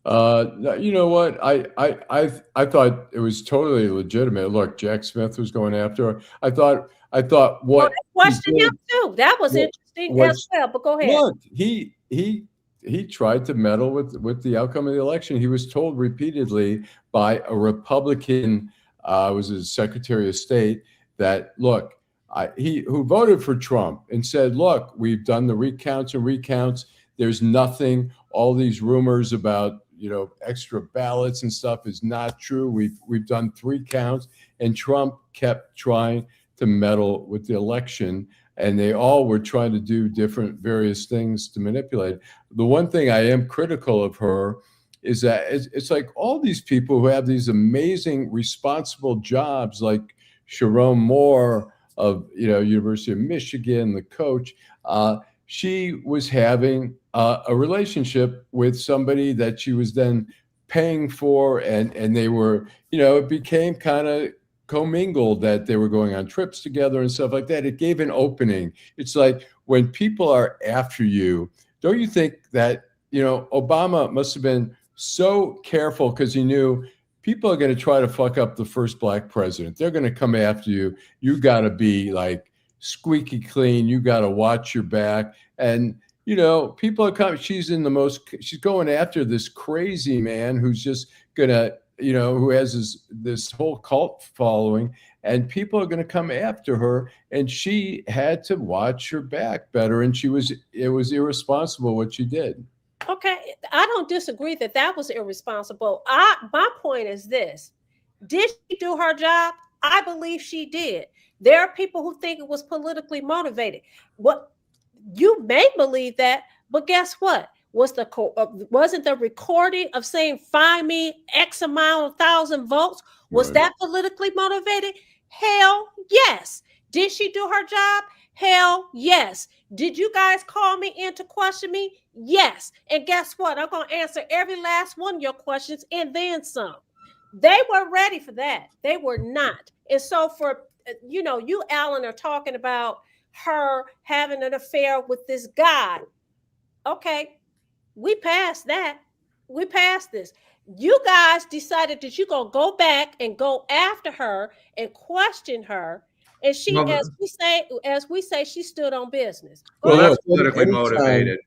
You know what? I thought it was totally legitimate. Look, Jack Smith was going after her. I thought what questioned him too. That was interesting as well. But go ahead. Look, he tried to meddle with the outcome of the election. He was told repeatedly by a Republican, was his Secretary of State, that look, who voted for Trump and said, look, we've done the recounts. There's nothing. All these rumors about extra ballots and stuff is not true. We've done 3 counts, and Trump kept trying to meddle with the election, and they all were trying to do various things to manipulate. The one thing I am critical of her is that it's like all these people who have these amazing, responsible jobs, like Sharon Moore of University of Michigan, the coach. She was having a relationship with somebody that she was then paying for, and they were, it became kind of commingled, that they were going on trips together and stuff like that. It gave an opening. It's like when people are after you, don't you think that, Obama must have been so careful because he knew people are going to try to fuck up the first black president. They're going to come after you. You got to be like squeaky clean. You got to watch your back. And, people are coming. She's going after this crazy man who's just going to who has this whole cult following, and people are going to come after her. And she had to watch her back better. And it was irresponsible what she did. Okay, I don't disagree that that was irresponsible. My point is this: did she do her job? I believe she did. There are people who think it was politically motivated. What you may believe that, but guess what? Wasn't the recording of saying find me X amount of thousand votes? Was that politically motivated? Hell yes. Did she do her job? Hell yes. Did you guys call me in to question me? Yes. And guess what? I'm going to answer every last one of your questions and then some. They were ready for that. They were not. And so you, Allan, are talking about her having an affair with this guy. Okay, we passed that. We passed this. You guys decided that you're going to go back and go after her and question her. And she, as we say, she stood on business. Well, that's politically motivated.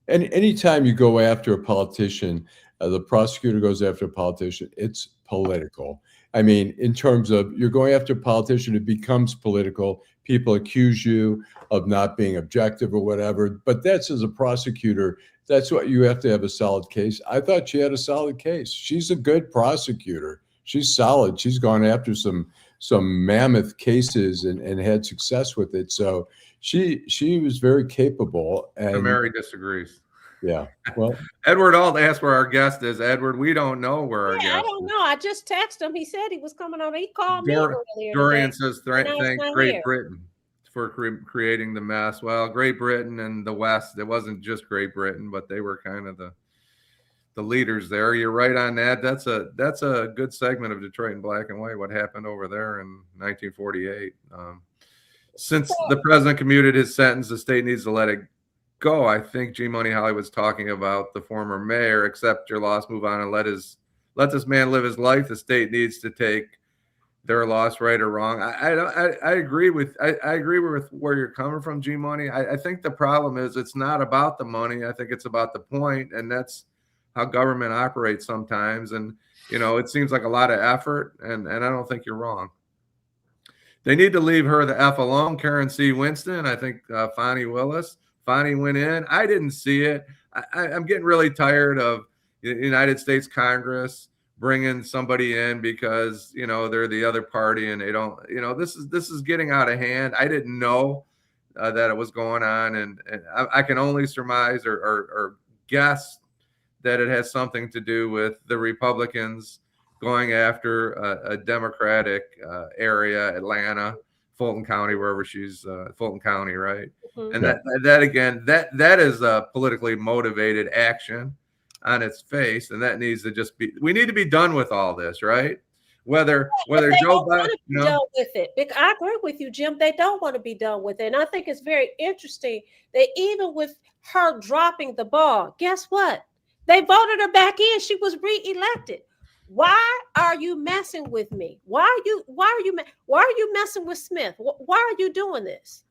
And anytime you go after a politician, the prosecutor goes after a politician, it's political. I mean, in terms of you're going after a politician, it becomes political. People accuse you of not being objective or whatever. But that's, as a prosecutor, that's what you have to have, a solid case. I thought she had a solid case. She's a good prosecutor. She's solid. She's gone after some mammoth cases and had success with it. So she was very capable. And Mary disagrees. Yeah. Well, Edward Alt asked where our guest is. Edward, we don't know where our guest is. I don't know. I just texted him. He said he was coming on. He called me earlier. Dorian says thank Great Britain for creating the mess. Well, Great Britain and the West, it wasn't just Great Britain, but they were kind of the leaders there. You're right on that. That's a good segment of Detroit in black and white, what happened over there in 1948. Since the president commuted his sentence, the state needs to let it go. I think G Money Hollywood's talking about the former mayor. Accept your loss, move on, and let this man live his life. The state needs to take their loss, right or wrong. I agree with where you're coming from, G Money. I think the problem is it's not about the money. I think it's about the point, and that's how government operates sometimes. And it seems like a lot of effort, and I don't think you're wrong. They need to leave her the F alone. Karen C. Winston, I think Fonnie Willis. Fonnie went in. I didn't see it. I'm getting really tired of the United States Congress bringing somebody in because they're the other party and they don't. This is getting out of hand. I didn't know that it was going on, and I can only surmise or guess that it has something to do with the Republicans going after a Democratic area, Atlanta, Fulton County, wherever she's Fulton County, right? Mm-hmm. And that again, that is a politically motivated action on its face, and that needs to just be. We need to be done with all this, right? Whether Joe Biden, done with it. I agree with you, Jim. They don't want to be done with it, and I think it's very interesting that even with her dropping the ball, guess what? They voted her back in. She was reelected. Why are you messing with me? Why are you messing with Smith? Why are you doing this?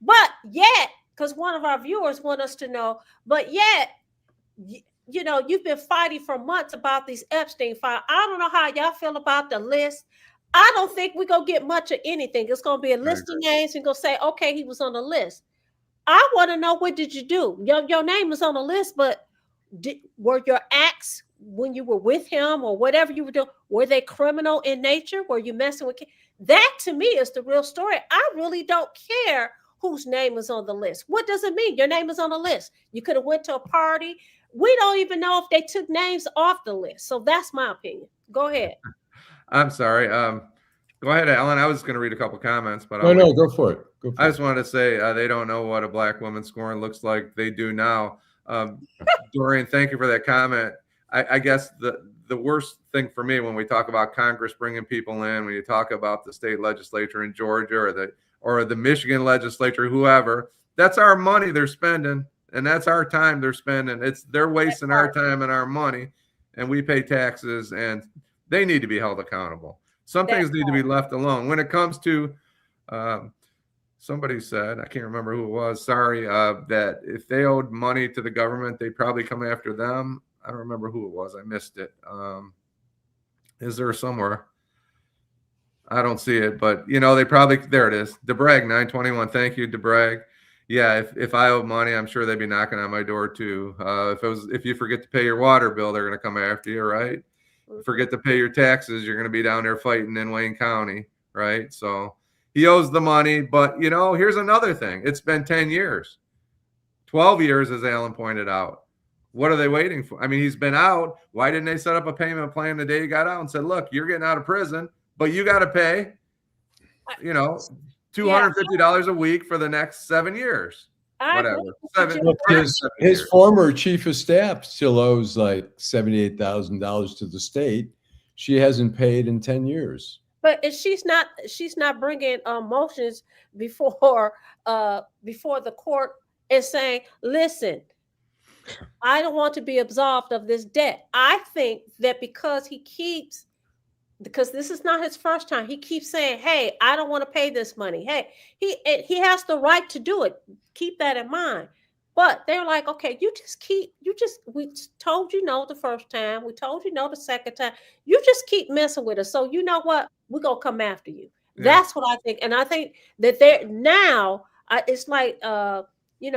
But yet, because one of our viewers want us to know, but yet, you've been fighting for months about these Epstein files. I don't know how y'all feel about the list. I don't think we're going to get much of anything. It's going to be a list of names and go say, okay, he was on the list. I want to know, what did you do? Your name is on the list, but were your acts when you were with him or whatever you were doing, were they criminal in nature? Were you messing with kids? That to me is the real story. I really don't care whose name is on the list. What does it mean? Your name is on the list. You could have went to a party. We don't even know if they took names off the list. So that's my opinion. Go ahead. I'm sorry. Go ahead, Allan. I was going to read a couple comments, but no, go for it. I just wanted to say they don't know what a black woman scoring looks like. They do now. Dorian, thank you for that comment. I guess the worst thing for me when we talk about Congress bringing people in, when you talk about the state legislature in Georgia or the Michigan legislature, whoever, that's our money they're spending, and that's our time they're spending. They're wasting our time and our money, and we pay taxes, and they need to be held accountable. Some things need to be left alone. When it comes to somebody said, I can't remember who it was, sorry, that if they owed money to the government, they'd probably come after them. I don't remember who it was. I missed it. Is there somewhere? I don't see it, but they probably, there it is. DeBrag 921. Thank you, DeBrag. Yeah, if I owe money, I'm sure they'd be knocking on my door too. If you forget to pay your water bill, they're going to come after you, right? Forget to pay your taxes, you're going to be down there fighting in Wayne County, right? So he owes the money, but here's another thing. It's been 10 years, 12 years, as Allan pointed out. What are they waiting for? I mean, he's been out. Why didn't they set up a payment plan the day he got out and said, look, you're getting out of prison, but you got to pay, $250 a week for the next 7 years. Whatever. His former chief of staff still owes like $78,000 to the state. She hasn't paid in 10 years. But she's not bringing motions before the court and saying, listen, I don't want to be absolved of this debt. I think that because this is not his first time, he keeps saying, hey, I don't want to pay this money. Hey, he has the right to do it. Keep that in mind. But they're like, okay, we told you no the first time. We told you no the second time. You just keep messing with us. So you know what? We're going to come after you. Yeah. That's what I think. And I think that they're now, it's like,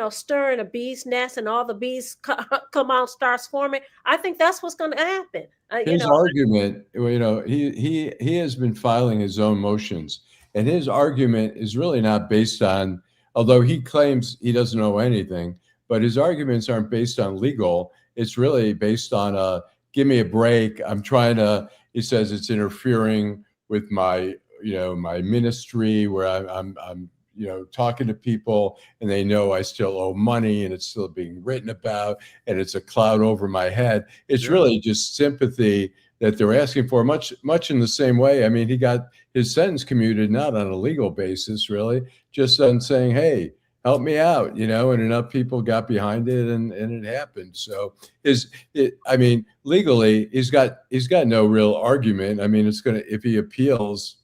stirring a bee's nest and all the bees come out, start swarming. I think that's what's going to happen. His argument, he has been filing his own motions, and his argument is really not based on, although he claims he doesn't know anything, but his arguments aren't based on legal. It's really based on give me a break. He says it's interfering with my ministry where I'm talking to people and they know I still owe money and it's still being written about and it's a cloud over my head. It's really just sympathy that they're asking for, much in the same way. I mean, he got his sentence commuted, not on a legal basis, really, just on saying, hey, help me out, and enough people got behind it and it happened. So legally, he's got no real argument. I mean, if he appeals,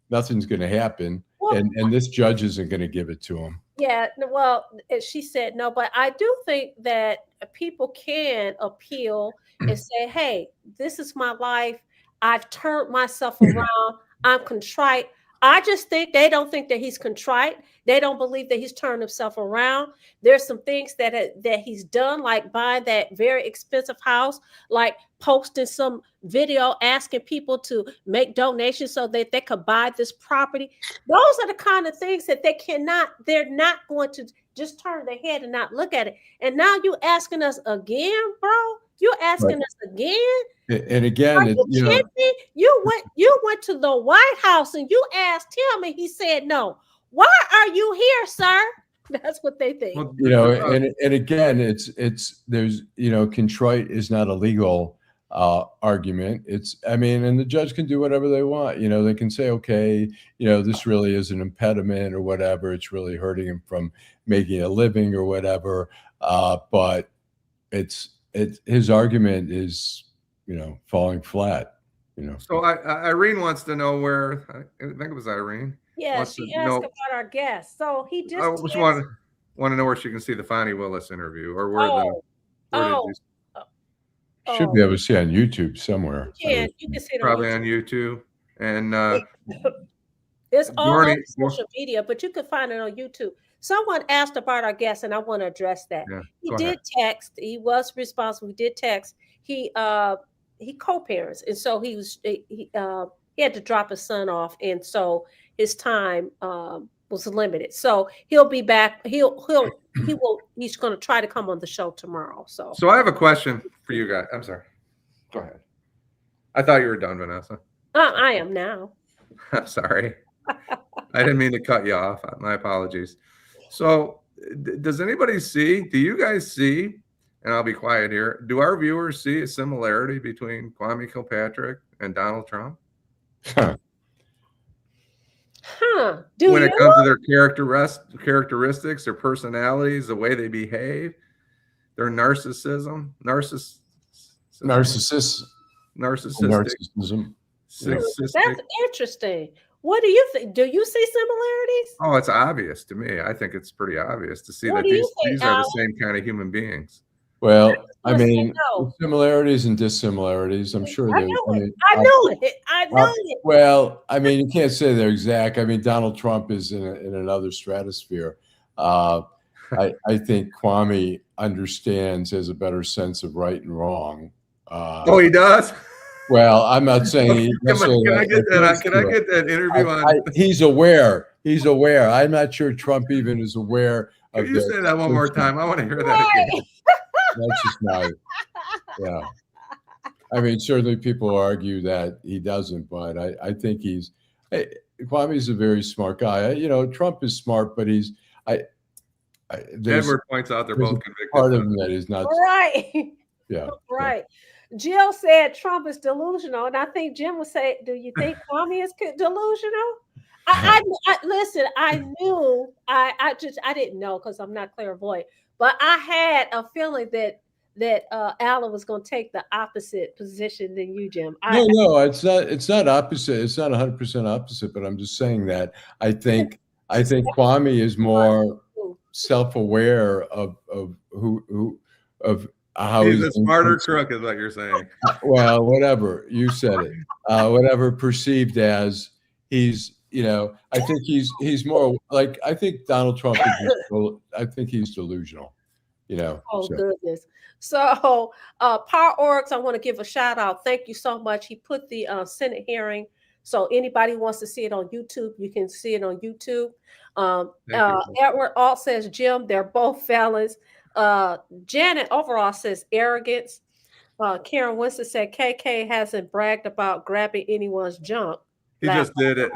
nothing's going to happen. And this judge isn't going to give it to him. Yeah, well, she said no, but I do think that people can appeal and say, hey, this is my life. I've turned myself around. I'm contrite. I just think they don't think that he's contrite. They don't believe that he's turned himself around. There's some things that he's done, like buying that very expensive house, like posting some video asking people to make donations so that they could buy this property. Those are the kind of things that they're not going to just turn their head and not look at it. And now you asking us again, bro? You're asking us again? And again, you went to the White House and you asked him and he said no. Why are you here, sir? That's what they think. And again, there's contrite is not a legal argument. And the judge can do whatever they want. They can say, okay, this really is an impediment or whatever. It's really hurting him from making a living or whatever. But his argument is, falling flat. So Irene wants to know where. I think it was Irene. Yeah, she asked about our guest. So he just want to know where she can see the Fonnie Willis interview or where should be able to see on YouTube somewhere. Yeah, you can see it probably on YouTube. And it's all on social media, but you can find it on YouTube. Someone asked about our guest, and I want to address that. Yeah, he did text. He was responsible. He did text. He co-parents, and so he had to drop his son off, and so his time was limited. So he'll be back. He's going to try to come on the show tomorrow. So I have a question for you guys. I'm sorry. Go ahead. I thought you were done, Vanessa. I am now. Sorry. I didn't mean to cut you off. My apologies. So do you guys see, and I'll be quiet here, do our viewers see a similarity between Kwame Kilpatrick and Donald Trump? When it comes to their characteristics, their personalities, the way they behave, their narcissism. That's interesting. What do you think? Do you see similarities? Oh, it's obvious to me. I think it's pretty obvious to see that these are the same kind of human beings. Well, I Just say mean, no. similarities and dissimilarities. I'm sure I there. knew I it. mean, I knew it. I uh, knew it. well, I mean, you can't say they're exact. I mean, Donald Trump is in another stratosphere. Uh, I think Kwame understands, has a better sense of right and wrong. Oh, he does. Well, I'm not saying he necessarily Can I get that? adheres Can to I it. get that interview on? He's aware. He's aware. I'm not sure Trump even is aware Can of you the say that one more distinction. time? I want to hear that Right. again. That's just my, yeah. I mean, certainly people argue that he doesn't, but I think Kwame's a very smart guy. You know, Trump is smart, but there's Edward points out they're both convicted. part of him that is not. Right. Yeah. Right. Jill said Trump is delusional, and I think Jim would say, "Do you think Kwame is delusional?" I listen. I knew. I didn't know because I'm not clairvoyant, but I had a feeling that Allan was going to take the opposite position than you, Jim. No, it's not. It's not opposite. It's not 100% opposite. But I'm just saying that I think Kwame is more self-aware of how He's he's a smarter crook, is what you're saying. well, whatever you said it, whatever perceived as he's. You know, I think he's more like I think Donald Trump is. I think he's delusional. You know. Oh, goodness. So, Power Orgs, I want to give a shout out. Thank you so much. He put the Senate hearing. So, anybody wants to see it on YouTube, you can see it on YouTube. Edward Alt says, Jim, they're both felons. Janet overall says arrogance. Karen Winston said, KK hasn't bragged about grabbing anyone's junk. He just did it.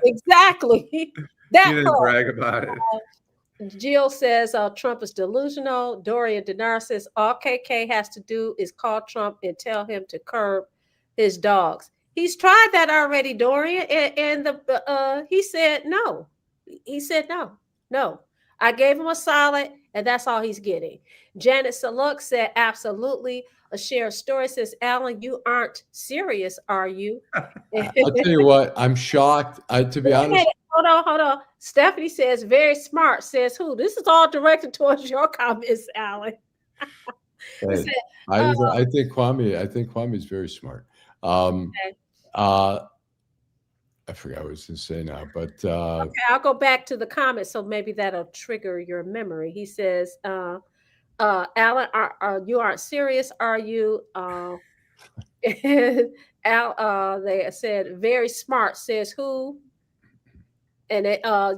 Exactly. He didn't brag about it. Jill says Trump is delusional. Dorian Denard says all KK has to do is call Trump and tell him to curb his dogs. He's tried that already, Dorian, and he said no. He said no. No. I gave him a solid, and that's all he's getting. Janet Saluk said absolutely. A shared story says, Allan, you aren't serious, are you? I'll tell you what, I'm shocked. To be honest. Hold on. Stephanie says, very smart. Says who? This is all directed towards your comments, Allan. Hey, I think Kwame is very smart. Okay. I forgot what I was going to say now, but okay, I'll go back to the comments, so maybe that'll trigger your memory. He says, Allan, you aren't serious, are you? They said very smart. Says who? And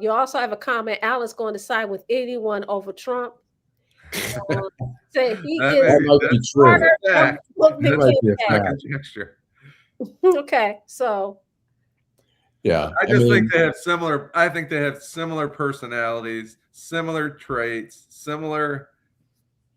you also have a comment. Allan's going to side with anyone over Trump. Say he is smarter. That might be a conjecture. Okay, so yeah, I think they have similar. I think they have similar personalities, similar traits, similar.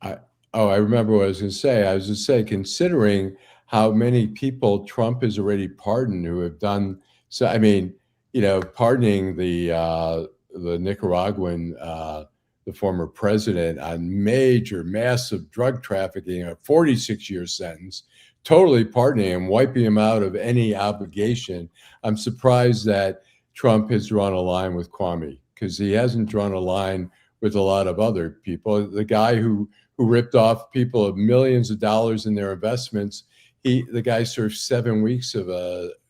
I remember what I was going to say. I was going to say, considering how many people Trump has already pardoned who have done so. I mean, you know, pardoning the Nicaraguan, the former president on massive drug trafficking, a 46-year sentence, totally pardoning him, wiping him out of any obligation. I'm surprised that Trump has drawn a line with Kwame, because he hasn't drawn a line with a lot of other people. The guy who ripped off people of millions of dollars in their investments, the guy served 7 weeks of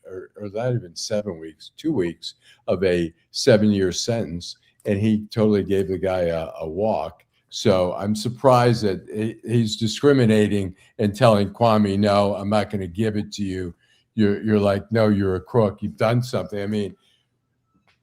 or not even 7 weeks, 2 weeks of a 7-year sentence, and he totally gave the guy a walk. So I'm surprised that he's discriminating and telling Kwame, no, I'm not going to give it to you. You're like, no, you're a crook. You've done something. I mean,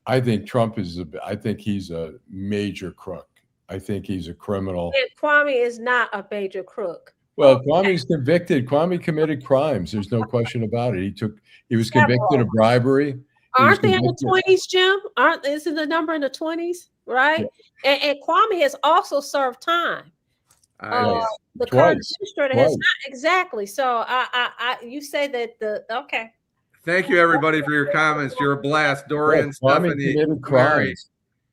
I think Trump I think he's a major crook. I think he's a criminal. And Kwame is not a major crook. Well, Kwame's convicted. Kwame committed crimes. There's no question about it. He was convicted of bribery. Aren't they in the 20s, Jim? Isn't the number in the 20s, right? Yeah. And Kwame has also served time. The current administrator has not exactly. So you say that okay. Thank you, everybody, for your comments. You're a blast, Dorian, Stephanie, Mary,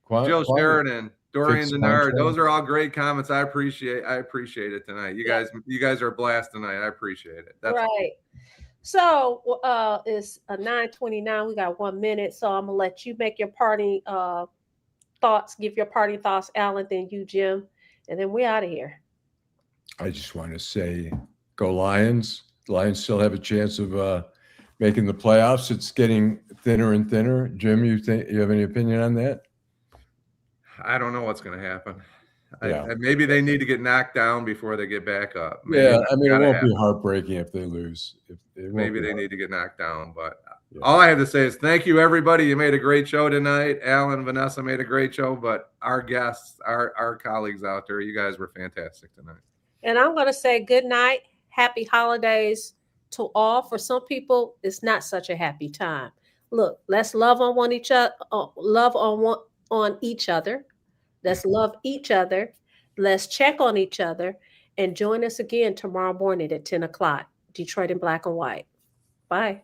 Jill Sheridan, Dorian Denard. Those are all great comments. I appreciate it tonight. You guys are a blast tonight. I appreciate it. That's right. So it's 9:29. We got 1 minute. So I'm gonna let you make your party thoughts. Give your party thoughts, Allan. Then you, Jim, and then we out of here. I just want to say, go Lions. The Lions still have a chance of making the playoffs. It's getting thinner and thinner. Jim, you have any opinion on that? I don't know what's going to happen. Yeah. Maybe they need to get knocked down before they get back up. Maybe Yeah, I mean, it won't happen. be heartbreaking if they lose. Maybe they need to get knocked down. But all I have to say is thank you, everybody. You made a great show tonight. Allan, Vanessa made a great show. But our guests, our colleagues out there, you guys were fantastic tonight. And I'm going to say good night. Happy holidays to all. For some people, it's not such a happy time. Look, let's love on each other. On each other. Let's love each other. Let's check on each other. And join us again tomorrow morning at 10 o'clock. Detroit in Black and White. Bye.